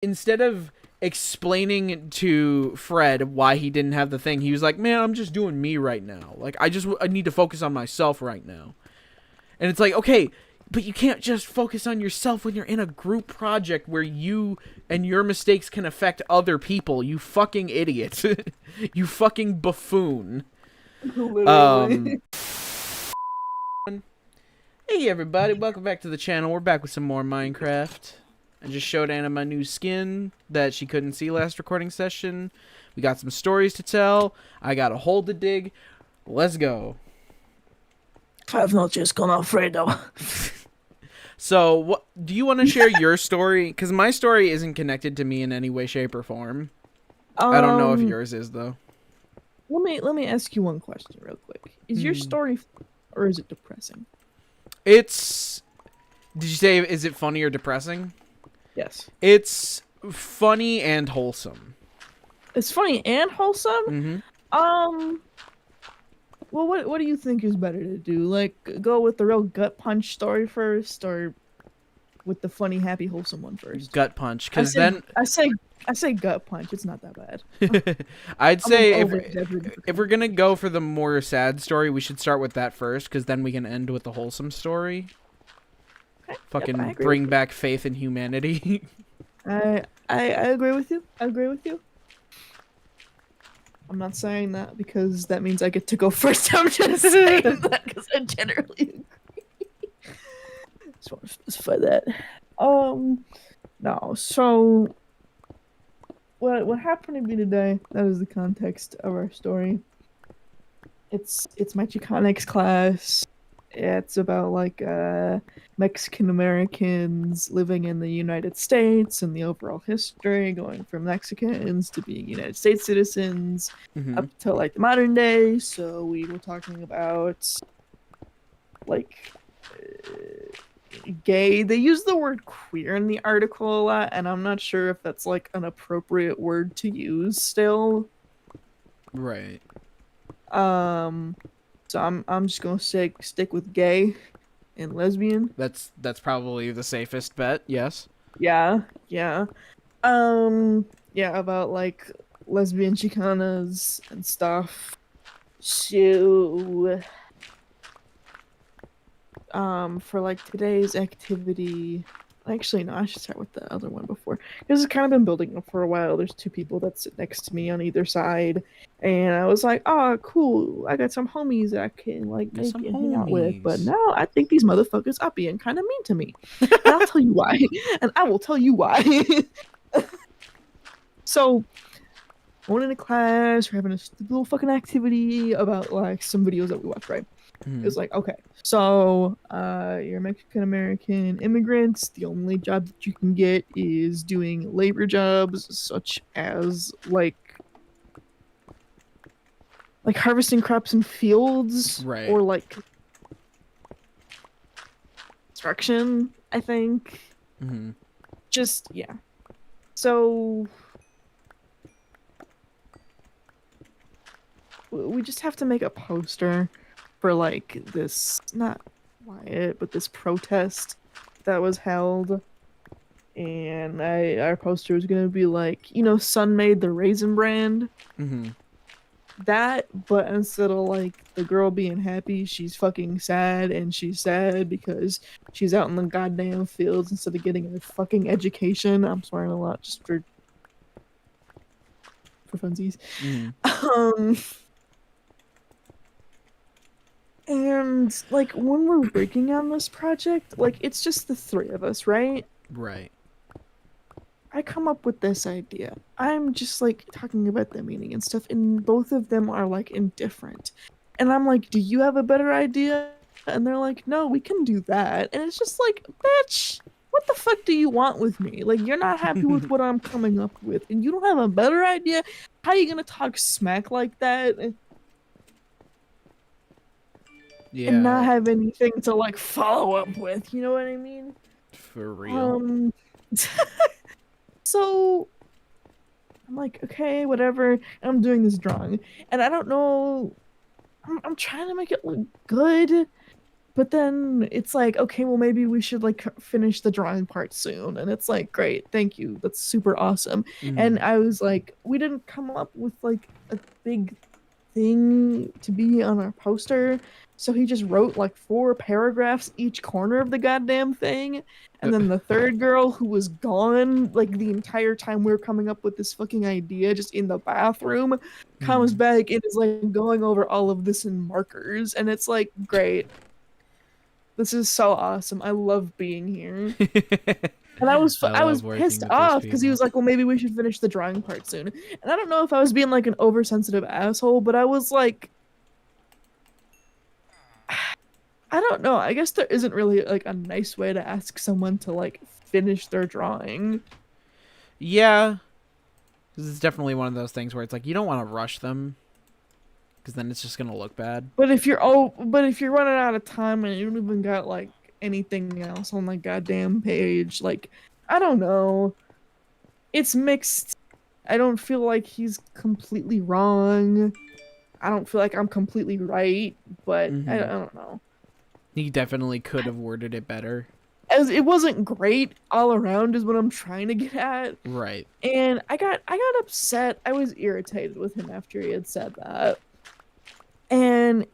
instead of explaining to Fred why he didn't have the thing, he was like, man, I'm just doing me right now. Like, I need to focus on myself right now. And it's like, okay, but you can't just focus on yourself when you're in a group project where you and your mistakes can affect other people. You fucking idiot. You fucking buffoon. Literally. Hey everybody, welcome back to the channel. We're back with some more Minecraft. I just showed Anna my new skin that she couldn't see last recording session. We got some stories to tell. I got a hole to dig. Let's go. I've not just gone Alfredo. So, what do you want to share your story? Because my story isn't connected to me in any way, shape, or form. I don't know if yours is though. Let me ask you one question real quick. Is your story or is it depressing? It's. Did you say is it funny or depressing? Yes. It's funny and wholesome. It's funny and wholesome? Well, what do you think is better to do? Like, go with the real gut punch story first, or with the funny, happy, wholesome one first? Gut punch, because then I say gut punch. It's not that bad. I'd say if we're gonna go for the more sad story, we should start with that first, because then we can end with the wholesome story. Okay. Fucking bring back faith in humanity. I agree with you. I agree with you. I'm not saying that because that means I get to go first. I'm just saying that because I generally agree. Just want to specify that. No. So, what happened to me today? That is the context of our story. It's my Chicanics class. It's about like Mexican Americans living in the United States and the overall history, going from Mexicans to being United States citizens up to like the modern day. So we were talking about like gay. They use the word queer in the article a lot, and I'm not sure if that's like an appropriate word to use still. Right. So I'm just gonna stick with gay and lesbian. That's probably the safest bet. Yes. Yeah. Yeah, about like lesbian Chicanas and stuff. So for like today's activity, actually no, I should start with the other one before, because it's kind of been building up for a while. There's two people that sit next to me on either side, and I was like, oh cool, I got some homies that I can like make and hang out with. But now I think these motherfuckers are being kind of mean to me, and I'll tell you why. And I will tell you why. So going into class, we're having a little fucking activity about like some videos that we watched, right? It was like, okay, so you're a Mexican American immigrant. The only job that you can get is doing labor jobs, such as like harvesting crops in fields, right, or like construction, I think. Just yeah. So we just have to make a poster for like this, not riot, but this protest that was held. And our poster was gonna be like, you know, Sun made the raisin brand. That, but instead of like the girl being happy, she's fucking sad, and she's sad because she's out in the goddamn fields instead of getting a fucking education. I'm swearing a lot just for funsies. And like when we're working on this project, like it's just the three of us, right? Right. I come up with this idea. I'm just like talking about the meaning and stuff, and both of them are like indifferent. And I'm like, do you have a better idea? And they're like, no, we can do that. And it's just like, bitch, what the fuck do you want with me? Like, you're not happy with what I'm coming up with, and you don't have a better idea? How are you gonna talk smack like that? Yeah. And not have anything to like follow up with, you know what I mean? For real. So I'm like, okay, whatever. I'm doing this drawing, and I don't know. I'm trying to make it look good, but then it's like, okay, well maybe we should like finish the drawing part soon. And it's like, great, thank you. That's super awesome. And Mm. I was like, we didn't come up with like a big thing to be on our poster. So he just wrote like 4 paragraphs each corner of the goddamn thing. And then the third girl who was gone like the entire time we were coming up with this fucking idea just in the bathroom comes Mm. back and is like going over all of this in markers. And it's like, great. This is so awesome. I love being here. And I I was love working pissed with these off because he people. was like, "Well, maybe we should finish the drawing part soon." And I don't know if I was being like an oversensitive asshole, but I was like, I don't know. I guess there isn't really like a nice way to ask someone to like finish their drawing. Yeah, this is definitely one of those things where it's like you don't want to rush them because then it's just gonna look bad. But if you're running out of time and you don't even got like anything else on the goddamn page, like I don't know. It's mixed. I don't feel like he's completely wrong. I don't feel like I'm completely right, but I Mm-hmm. don't know. He definitely could have worded it better. As it wasn't great all around is what I'm trying to get at. Right. And I got upset. I was irritated with him after he had said that. And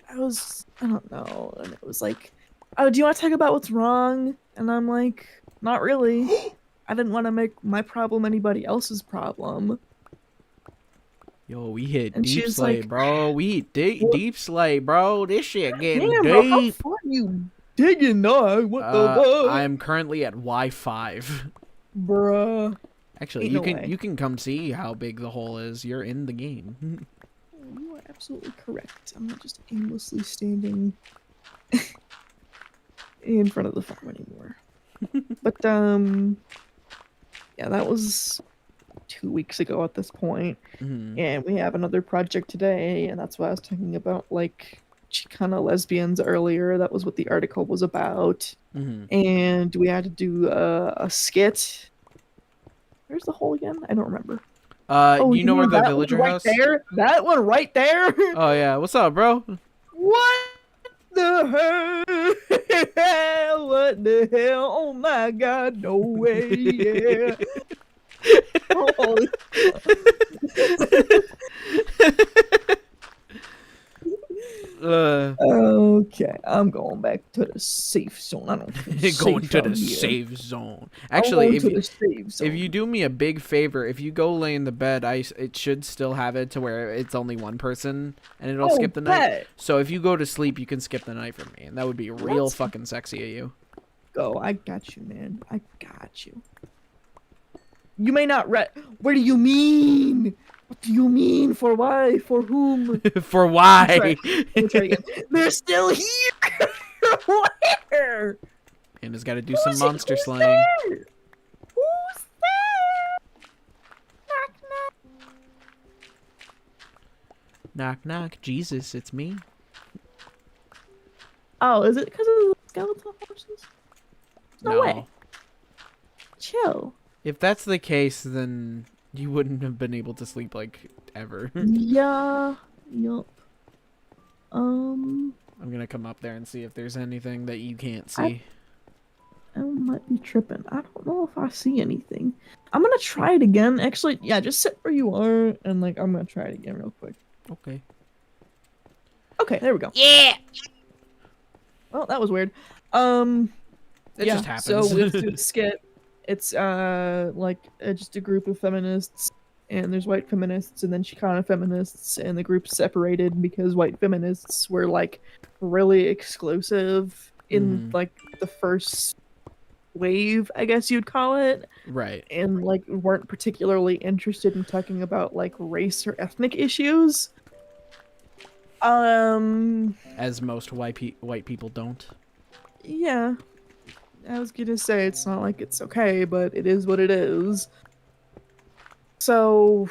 I don't know. And it was like, "Oh, do you want to talk about what's wrong?" And I'm like, "Not really. I didn't want to make my problem anybody else's problem." Yo, we hit And deep she's slate, like, bro. We hit "What? deep slate, bro. This shit getting Damn, bro, how deep. far are you digging, dog? What the I fuck?" am currently at Y5. Bruh. Actually, Ain't no way. you can come see how big the hole is. You're in the game. Oh, you are absolutely correct. I'm not just aimlessly standing in front of the farm anymore. But yeah, that was 2 weeks ago at this point, Mm-hmm. and we have another project today, and that's what I was talking about, like Chicana lesbians earlier. That was what the article was about, Mm-hmm. and we had to do a skit. Where's the hole again? I don't remember. Oh, You you know where mean the that one villager right house? there? That one right there? Oh yeah, what's up, bro? What the hell? What the hell? Oh my god, no way, yeah. Holy Uh, Okay, I'm going back to the safe zone. I don't feel going safe to out the here. safe zone. I'm Actually, going to the safe if you zone. do me a big favor, if you go lay in the bed, it should still have it to where it's only one person and it'll Oh, skip the night. bet. So if you go to sleep, you can skip the night for me, and that would be real Let's fucking sexy of you. go. I got you, man. I got you. You may not What do you mean? What do you mean? For why? For whom? For Let me try. why? Let me try again. They're still here. Where? And has got to do some Who's monster who's slaying. there? Who's there? Knock knock. Knock knock. Jesus, it's me. Oh, is it because of the skeletal horses? No way. Chill. If that's the case, then you wouldn't have been able to sleep like ever. Yeah. Yup. Um, I'm gonna come up there and see if there's anything that you can't I see. I might be tripping. I don't know if I see anything. I'm gonna try it again. Actually, yeah, just sit where you are, and like I'm gonna try it again real quick. Okay. Okay, there we go. Yeah. Well, that was weird. It Yeah, just happens. so we have to do the skit. It's like just a group of feminists, and there's white feminists, and then Chicana feminists, and the group's separated because white feminists were like really exclusive in Mhm. like the first wave, I guess you'd call it, Right. and like weren't particularly interested in talking about like race or ethnic issues. As most white people don't. Yeah. I was gonna say it's not like it's okay, but it is what it is. So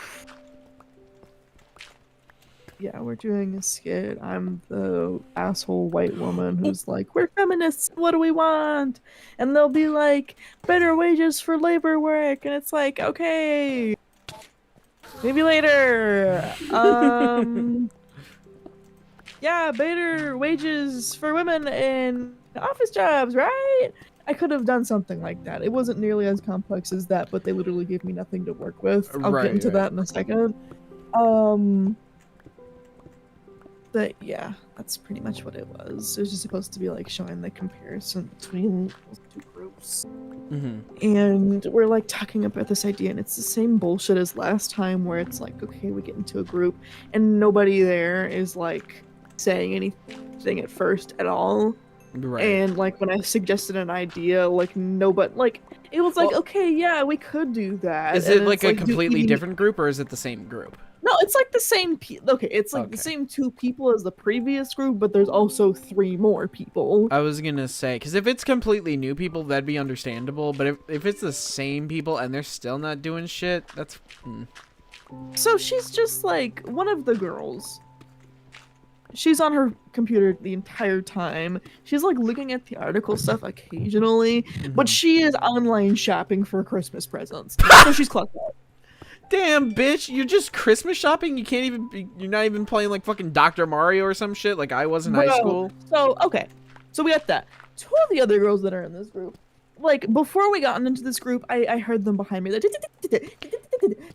yeah, we're doing a skit. I'm the asshole white woman who's like, "We're feminists. What do we want?" And they'll be like, "Better wages for labor work." And it's like, okay, maybe later. yeah, better wages for women in office jobs, right? I could have done something like that. It wasn't nearly as complex as that, but they literally gave me nothing to work with. I'll get Right, into right. that in a second. Um, but yeah, that's pretty much what it was. It was just supposed to be like showing the comparison between those two groups. Mm-hmm. And we're like talking about this idea, and it's the same bullshit as last time where it's like, okay, we get into a group and nobody there is like saying anything at first at all. Right. And like when I suggested an idea, like nobody, like it was like, Well, okay, yeah, we could do that. is And it it's like a like, do completely even different group, or is it the same group? no, it's like the same. Okay, it's like the Okay. same two people as the previous group, but there's also three more people. I was gonna say, because if it's completely new people, that'd be understandable. But if it's the same people and they're still not doing shit, that's. So she's just like one of the girls. She's on her computer the entire time. She's like looking at the article stuff occasionally, but she is online shopping for Christmas presents. So she's clocked out. Damn, bitch! You're just Christmas shopping. You can't even. You're not even playing like fucking Dr. Mario or some shit like I was in high school. So okay, so we got that. Two of the other girls that are in this group, like before we got into this group, I heard them behind me, like,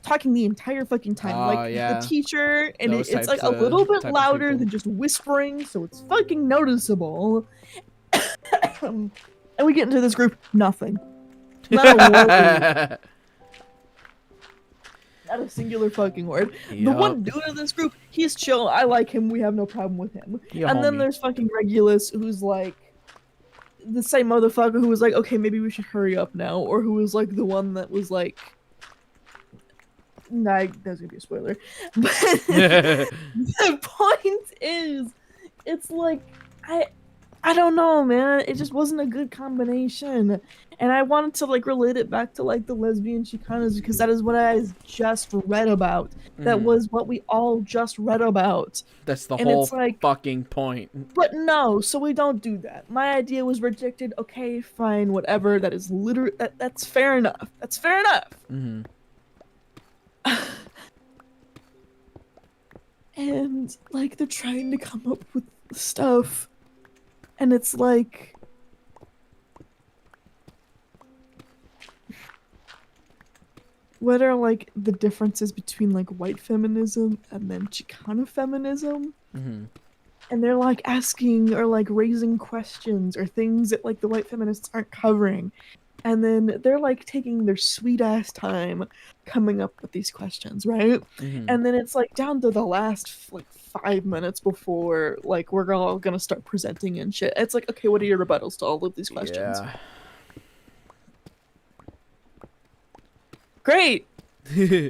talking the entire fucking time, Oh, like yeah. the teacher, and Those it's like types a little of- bit type of louder people. than just whispering, so it's fucking noticeable. And we get into this group, nothing. Not a word. Not a singular fucking word. The Yup. one dude in this group, he's chill. I like him. We have no problem with him. Yeah, And then homie. there's fucking Regulus, who's like the same motherfucker who was like, okay, maybe we should hurry up now, or who was like the one that was like, nah, that's gonna be a spoiler. But the point is, it's like I don't know, man. It just wasn't a good combination. And I wanted to like relate it back to like the lesbian Chicanas because that is what I just read about. That Mhm. was what we all just read about. That's the And whole it's like, fucking point. but no, so we don't do that. My idea was rejected. Okay, fine, whatever. That is literally that's fair enough. That's fair enough. Mm-hmm. And like they're trying to come up with stuff. And it's like what are like the differences between like white feminism and then Chicana feminism? Mm-hmm. And they're like asking or like raising questions or things that like the white feminists aren't covering. And then they're like taking their sweet ass time coming up with these questions, right? Mm-hmm. And then it's like down to the last like 5 minutes before like we're all gonna start presenting and shit. It's like, okay, what are your rebuttals to all of these questions? Yeah. Great,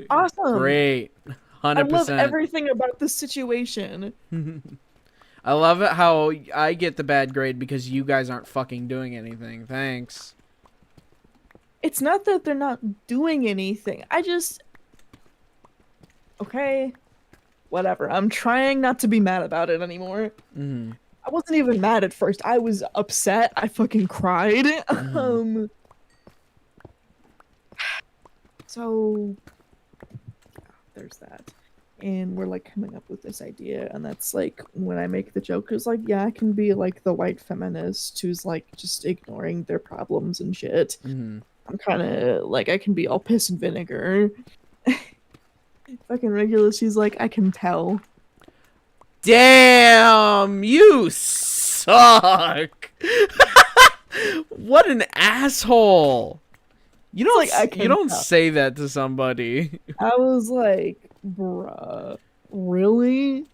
awesome, Great. 100%. I love everything about this situation. I love it how I get the bad grade because you guys aren't fucking doing anything. Thanks. It's not that they're not doing anything. I just okay, whatever. I'm trying not to be mad about it anymore. Mm-hmm. I wasn't even mad at first. I was upset. I fucking cried. Mhm. So there's that. And we're like coming up with this idea, and that's like when I make the joke is like, yeah, I can be like the white feminist who's like just ignoring their problems and shit. Mm-hmm. I'm kind of like I can be all piss and vinegar. Fucking Regulus, she's like, I can tell. Damn, you suck. What an asshole. You don't Like, I you can don't tell. say that to somebody. I was like, bruh, really?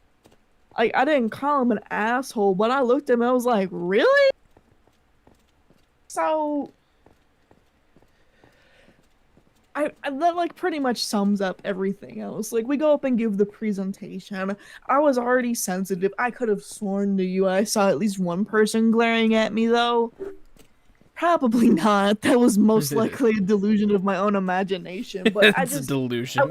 Like, I didn't call him an asshole, but I looked at him and I was like, really? So, that like pretty much sums up everything else. Like, we go up and give the presentation. I was already sensitive. I could have sworn to you I saw at least one person glaring at me, though. Probably not. That was most likely a delusion of my own imagination. But I It's a just delusion. I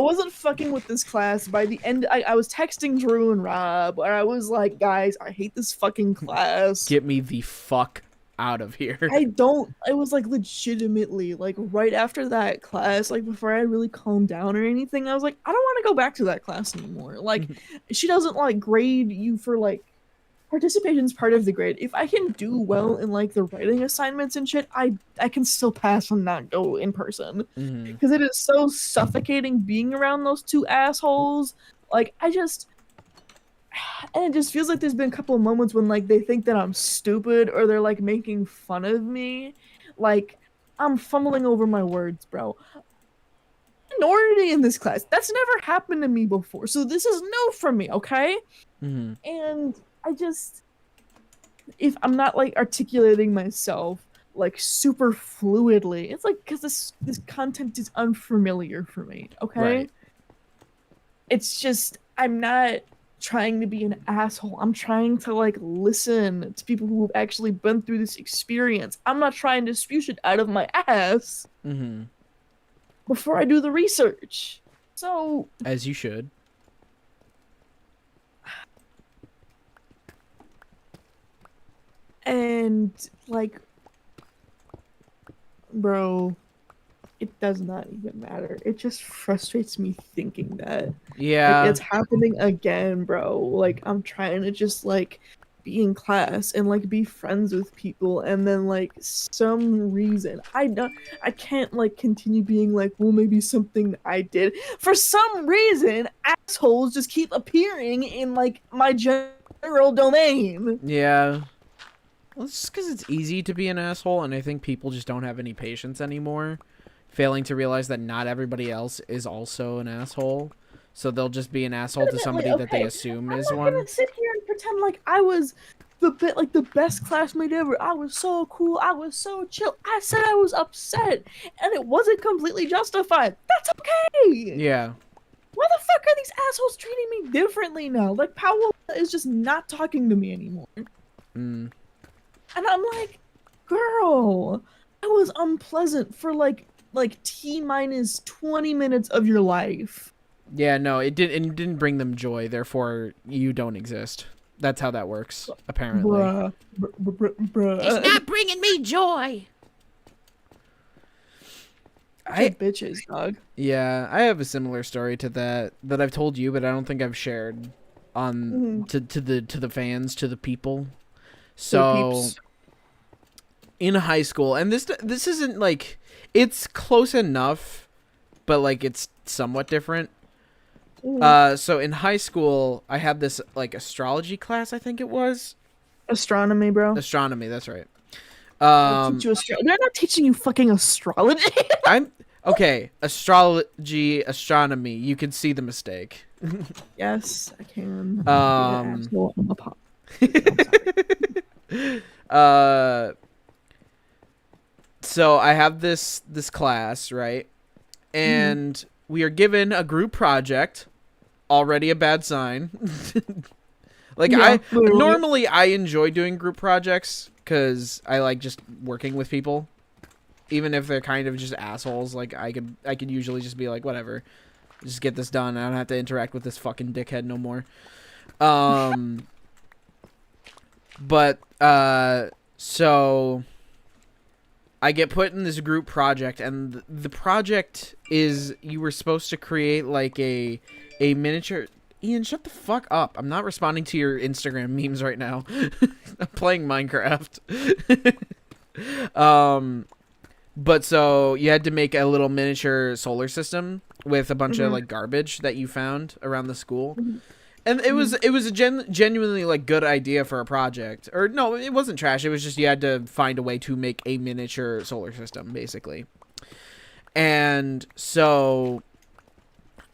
wasn't fucking with this class. By the end, I was texting Drew and Rob, or I was like, guys, I hate this fucking class. Get me the fuck out of here. I don't. I was like legitimately like right after that class, like before I really calmed down or anything, I was like, I don't want to go back to that class anymore. Like, she doesn't like grade you for like participation's part of the grade. If I can do well in like the writing assignments and shit, I can still pass and not go in person Hmm. because it is so suffocating being around those two assholes. Like, I just and it just feels like there's been a couple of moments when like they think that I'm stupid or they're like making fun of me. Like, I'm fumbling over my words, bro. Minority in this class. That's never happened to me before. So this is new for me, okay? Hmm. And I just if I'm not like articulating myself like super fluidly, it's like because this content is unfamiliar for me, okay? Right. It's just I'm not trying to be an asshole. I'm trying to like listen to people who have actually been through this experience. I'm not trying to spew shit out of my ass Hmm. before I do the research. So, As you should. and like, bro, it does not even matter. It just frustrates me thinking that. Like, Yeah. it's happening again, bro. Like, I'm trying to just like be in class and like be friends with people, and then like some reason I can't like continue being like, well, maybe something I did. For some reason, assholes just keep appearing in like my general domain. Yeah. Well, it's just because it's easy to be an asshole, and I think people just don't have any patience anymore, failing to realize that not everybody else is also an asshole. So they'll just be an asshole to Legitimately, somebody that they okay, assume I'm is not gonna one. sit here and pretend like I was the best classmate ever. I was so cool. I was so chill. I said I was upset, and it wasn't completely justified. That's okay. Yeah. Why the fuck are these assholes treating me differently now? Like Paola is just not talking to me anymore, and Mm. I'm like, girl, I was unpleasant for like T minus 20 minutes of your life. Yeah, no, it didn't bring them joy, therefore you don't exist. That's how that works, apparently. Bruh, It's bruh. not bringing me joy. I Bitches, dog. Yeah, I have a similar story to that I've told you, but I don't think I've shared on Mm-hmm. to the fans, to the people. To the So peeps. in high school, and this isn't like, it's close enough, but like it's somewhat different. Mhm. So in high school, I had this like astrology class, I think it was. Astronomy, bro. Astronomy, that's right. They teach Um, you astrology. They're not teaching you fucking astrology. I'm okay. Astrology, astronomy. You can see the mistake. Yes, I can. Be an Um, asshole. I'm a pop. I'm sorry. uh, so I have this class, right? Mhm. And we are given a group project. Already a bad sign. Like, Yeah, I literally. normally I enjoy doing group projects because I like just working with people, even if they're kind of just assholes. Like, I could usually just be like, whatever, just get this done. I don't have to interact with this fucking dickhead no more. Um, but so I get put in this group project, and the project is, you were supposed to create like a miniature. Ian, shut the fuck up. I'm not responding to your Instagram memes right now. I'm playing Minecraft. But so you had to make a little miniature solar system with a bunch of Mhm. like garbage that you found around the school. Mhm. And it was Mhm. a genuinely like good idea for a project. Or no, it wasn't trash. It was just you had to find a way to make a miniature solar system basically. And so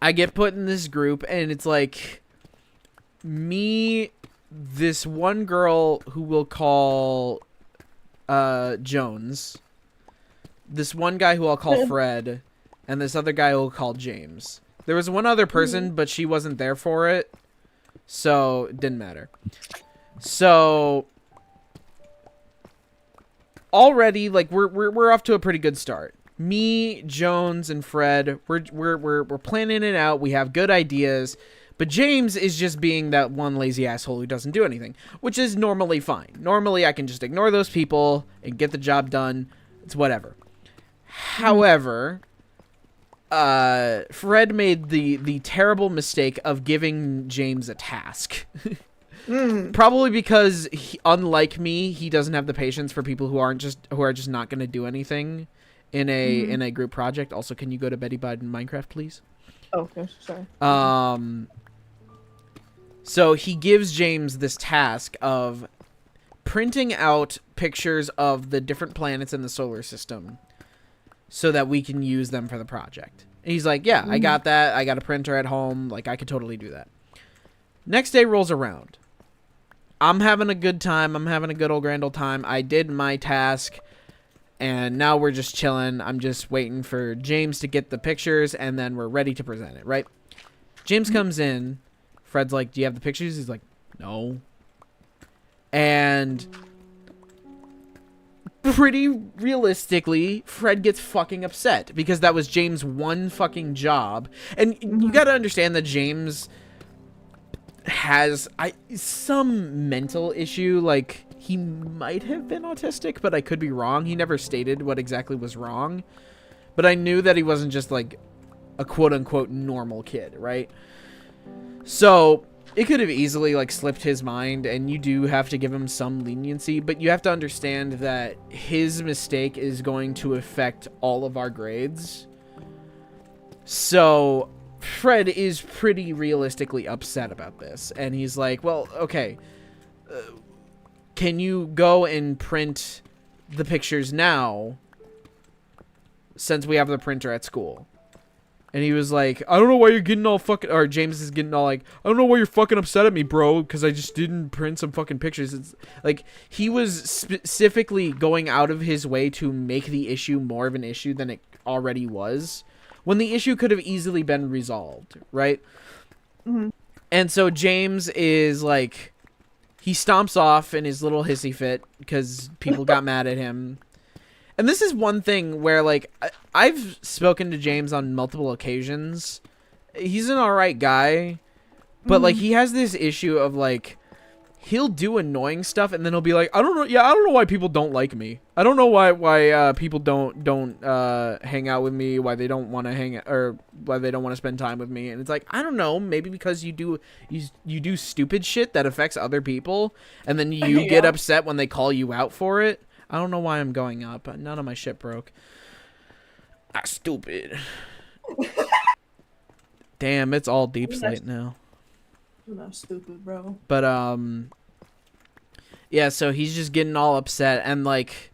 I get put in this group, and it's like me, this one girl who we'll call Jones, this one guy who I'll call Fred, and this other guy who I'll call James. There was one other person, Mhm. but she wasn't there for it, so it didn't matter. So already, like, we're off to a pretty good start. Me, Jones, and Fred, we're planning it out. We have good ideas, But James is just being that one lazy asshole who doesn't do anything, which is normally fine. Normally, I can just ignore those people and get the job done. It's whatever. However, Fred made the terrible mistake of giving James a task. Probably because, unlike me, he doesn't have the patience for people who are just not going to do anything in a group project. Also, can you go to Betty Biden Minecraft, please? Oh, okay, sorry. So he gives James this task of printing out pictures of the different planets in the solar system so that we can use them for the project. And he's like, yeah, I got that. I got a printer at home. Like, I could totally do that. Next day rolls around. I'm having a good time. I'm having a good old grand old time. I did my task, and now we're just chilling. I'm just waiting for James to get the pictures, and then we're ready to present it, right? James comes in. Fred's like, do you have the pictures? He's like, no. And pretty realistically, Fred gets fucking upset because that was James' one fucking job. And you gotta understand that James has some mental issue. Like, he might have been autistic, but I could be wrong. He never stated what exactly was wrong. But I knew that he wasn't just, like, a quote-unquote normal kid, right? So it could have easily, like, slipped his mind, and you do have to give him some leniency, but you have to understand that his mistake is going to affect all of our grades. So Fred is pretty realistically upset about this, and he's like, well, okay, can you go and print the pictures now since we have the printer at school? And he was like, I don't know why you're getting all fucking... Or James is getting all like, I don't know why you're fucking upset at me, bro, because I just didn't print some fucking pictures. It's like, he was specifically going out of his way to make the issue more of an issue than it already was, when the issue could have easily been resolved, right? And so James is like, he stomps off in his little hissy fit because people got mad at him. And this is one thing where, like, I've spoken to James on multiple occasions. He's an alright guy, but, like, he has this issue of, like, he'll do annoying stuff, and then he'll be like, I don't know why people don't like me. I don't know why people don't hang out with me, why they don't want to or why they don't want to spend time with me. And it's like, I don't know, maybe because you do stupid shit that affects other people, and then you get upset when they call you out for it. I don't know why I'm going up. None of my shit broke. Ah, stupid. Damn, it's all deep slate now. You're not stupid, bro. But, yeah, so he's just getting all upset. And, like,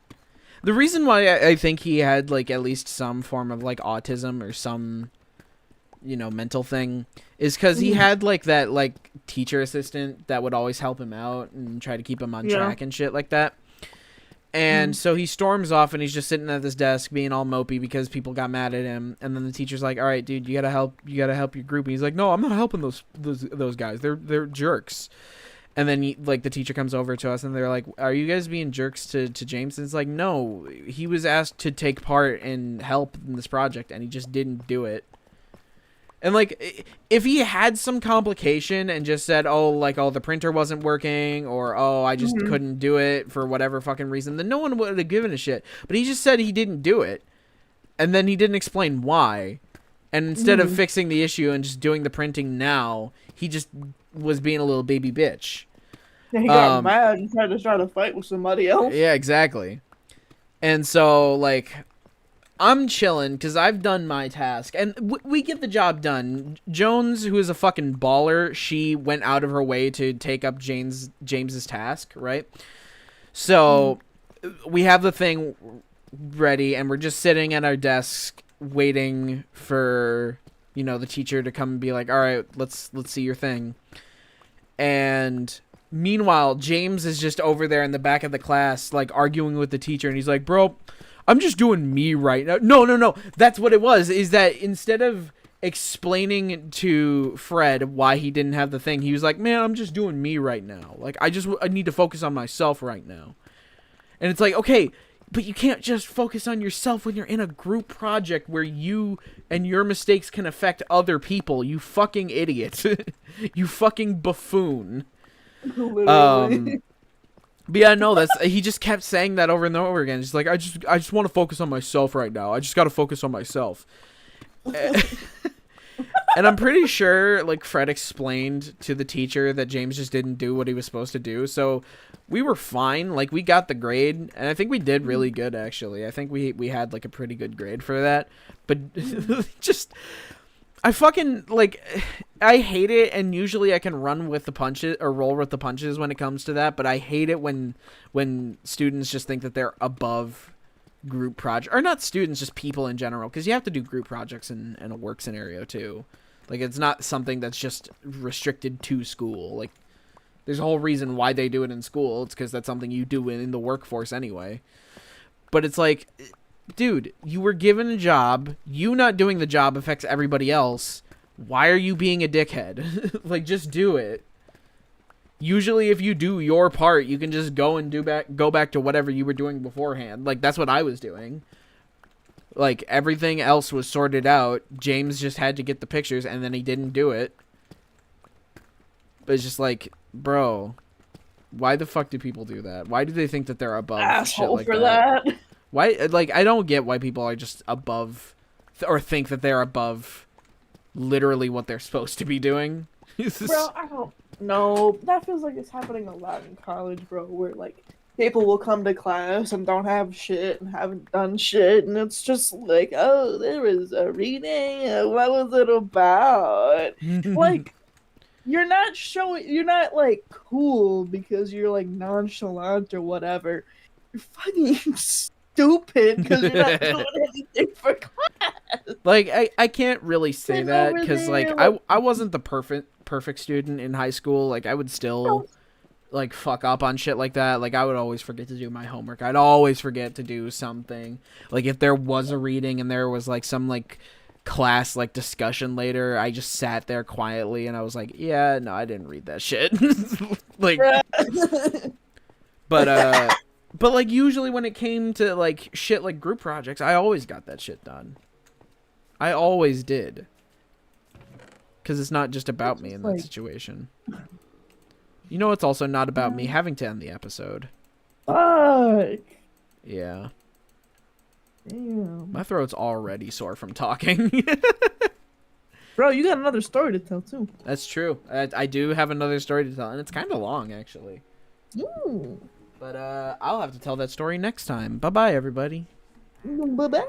the reason why I think he had, like, at least some form of, like, autism or some, you know, mental thing is because he had, like, that, like, teacher assistant that would always help him out and try to keep him on track and shit like that. And so he storms off, and he's just sitting at this desk being all mopey because people got mad at him. And then the teacher's like, "All right, dude, you gotta help your group." And he's like, "No, I'm not helping those guys. They're jerks." And then the teacher comes over to us, and they're like, "Are you guys being jerks to James?" And it's like, "No, he was asked to take part and help in this project, and he just didn't do it." And, like, if he had some complication and just said, oh, the printer wasn't working, or, oh, I just couldn't do it for whatever fucking reason, then no one would have given a shit. But he just said he didn't do it. And then he didn't explain why. And instead of fixing the issue and just doing the printing now, he just was being a little baby bitch. Yeah, he got mad and tried to fight with somebody else. Yeah, exactly. And so, like, I'm chilling because I've done my task, and we get the job done. Jones, who is a fucking baller, she went out of her way to take up James's task, right? So we have the thing ready, and we're just sitting at our desk waiting for, you know, the teacher to come and be like, all right, let's see your thing. And meanwhile, James is just over there in the back of the class, like, arguing with the teacher, and he's like, bro, I'm just doing me right now. No. That's what it was, is that instead of explaining to Fred why he didn't have the thing, he was like, man, I'm just doing me right now. Like, I need to focus on myself right now. And it's like, okay, But you can't just focus on yourself when you're in a group project where you and your mistakes can affect other people. You fucking idiot. You fucking buffoon. Literally. But yeah, no, he just kept saying that over and over again. He's like, I just want to focus on myself right now. I just got to focus on myself. And I'm pretty sure, like, Fred explained to the teacher that James just didn't do what he was supposed to do. So we were fine. Like, we got the grade, and I think we did really good, actually. I think we had, like, a pretty good grade for that. But just, I fucking, like, I hate it, and usually I can run with the punches, or roll with the punches when it comes to that. But I hate it when students just think that they're above group project, or not students, just people in general, because you have to do group projects in a work scenario too. Like, it's not something that's just restricted to school. Like, there's a whole reason why they do it in school. It's because that's something you do in the workforce anyway. But it's like, dude, you were given a job. You not doing the job affects everybody else. Why are you being a dickhead? Like, just do it. Usually, if you do your part, you can just go back to whatever you were doing beforehand. Like, that's what I was doing. Like, everything else was sorted out. James just had to get the pictures, and then he didn't do it. But it's just like, bro, why the fuck do people do that? Why do they think that they're above shit Asshole like for that? that. Why? Like, I don't get why people are just above, or think that they're above literally what they're supposed to be doing. Bro, I don't know. That feels like it's happening a lot in college, bro, where, like, people will come to class and don't have shit and haven't done shit, and it's just like, oh, there was a reading. What was it about? Like, you're not, like, cool because you're, like, nonchalant or whatever. You're fucking stupid because you're not doing anything for class. Like, I can't really say Sitting that over because, like, there, I wasn't the perfect student in high school. Like, I would still, like, fuck up on shit like that. Like, I would always forget to do my homework. I'd always forget to do something. Like, if there was a reading and there was, like, some, like, class, like, discussion later, I just sat there quietly and I was like, yeah, no, I didn't read that shit. Like, but like, usually when it came to, like, shit like group projects, I always got that shit done. I always did. Because it's not just about me in that situation. You know, it's also not about me having to end the episode. Fuck. Yeah. Damn. My throat's already sore from talking. Bro, you got another story to tell, too. That's true. I do have another story to tell, and it's kind of long, actually. Ooh. But I'll have to tell that story next time. Bye-bye, everybody. Bye-bye.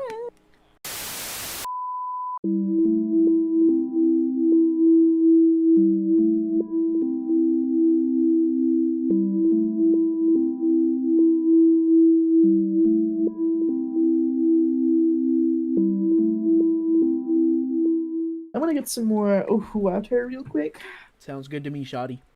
I'm gonna get some more water real quick. Sounds good to me, shoddy.